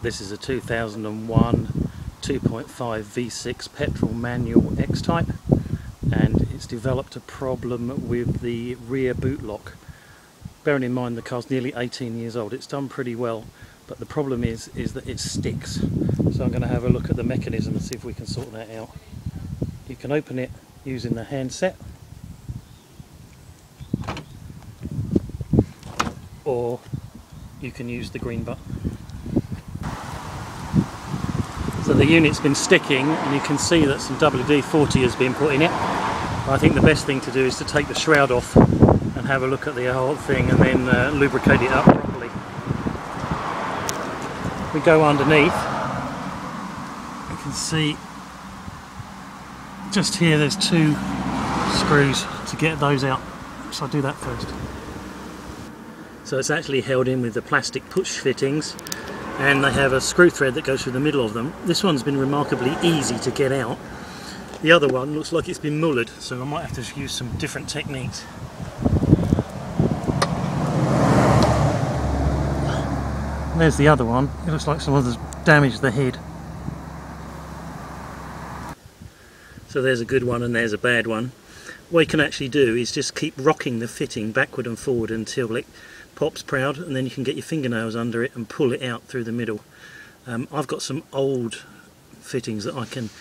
This is a 2001 2.5 V6 petrol manual X-Type, and it's developed a problem with the rear boot lock. Bearing in mind the car's nearly 18 years old, it's done pretty well, but the problem is that it sticks. So I'm going to have a look at the mechanism and see if we can sort that out. You can open it using the handset, or you can use the green button. So the unit's been sticking, and you can see that some WD-40 has been put in it. I think the best thing to do is to take the shroud off and have a look at the whole thing, and then lubricate it up properly. We go underneath, you can see just here there's two screws to get those out, so I'll do that first. So it's actually held in with the plastic push fittings, and they have a screw thread that goes through the middle of them. This one's been remarkably easy to get out. The other one looks like it's been mullered, so I might have to use some different techniques. And there's the other one. It looks like someone's damaged the head. So there's a good one and there's a bad one. What you can actually do is just keep rocking the fitting backward and forward until it pops proud, and then you can get your fingernails under it and pull it out through the middle. I've got some old fittings that I can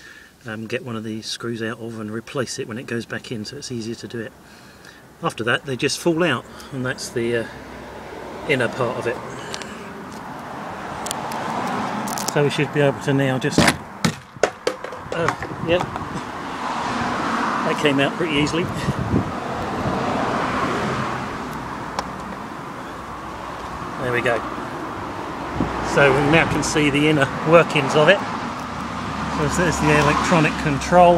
get one of these screws out of and replace it when it goes back in, so it's easier to do it. After that they just fall out, and that's the inner part of it. So we should be able to now just yeah, that came out pretty easily. There we go. So we now can see the inner workings of it. So there's the electronic control.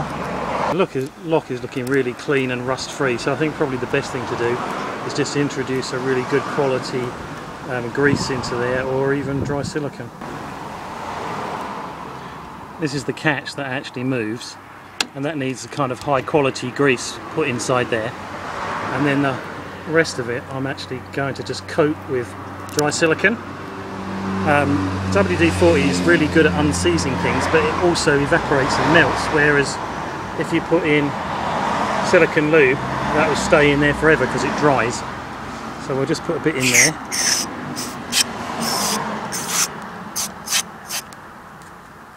The lock is looking really clean and rust free, so I think probably the best thing to do is just introduce a really good quality grease into there, or even dry silicone. This is the catch that actually moves, and that needs a kind of high quality grease put inside there. And then the rest of it I'm actually going to just coat with dry silicone. WD-40 is really good at unseizing things, but it also evaporates and melts, whereas if you put in silicone lube, that will stay in there forever because it dries. So we'll just put a bit in there.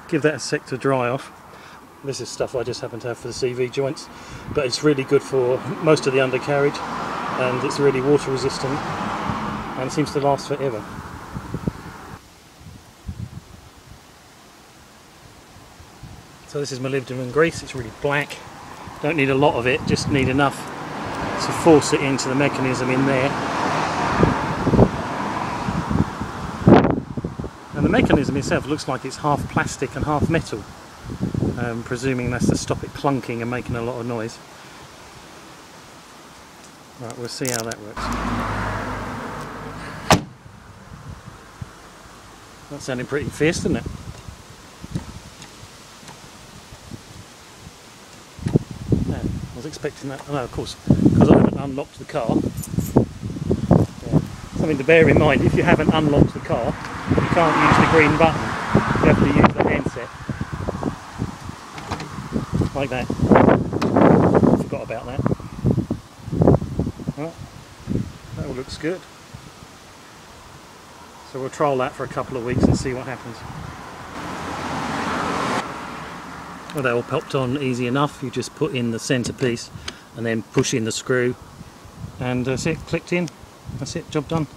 Give that a sec to dry off. This is stuff I just happen to have for the CV joints, but it's really good for most of the undercarriage, and it's really water resistant, and it seems to last forever. So this is molybdenum grease. It's really black. Don't need a lot of it, just need enough to force it into the mechanism in there. And the mechanism itself looks like it's half plastic and half metal. Presuming that's to stop it clunking and making a lot of noise. Right, we'll see how that works. That's sounding pretty fierce, doesn't it? Yeah, I was expecting that. Oh no, of course, because I haven't unlocked the car. Yeah. Something to bear in mind, if you haven't unlocked the car, you can't use the green button. You have to use the handset. Like that. Forgot about that. Well, that all looks good. So we'll trial that for a couple of weeks and see what happens. Well, that all popped on easy enough. You just put in the centerpiece and then push in the screw, and that's it, clicked in. That's it, job done.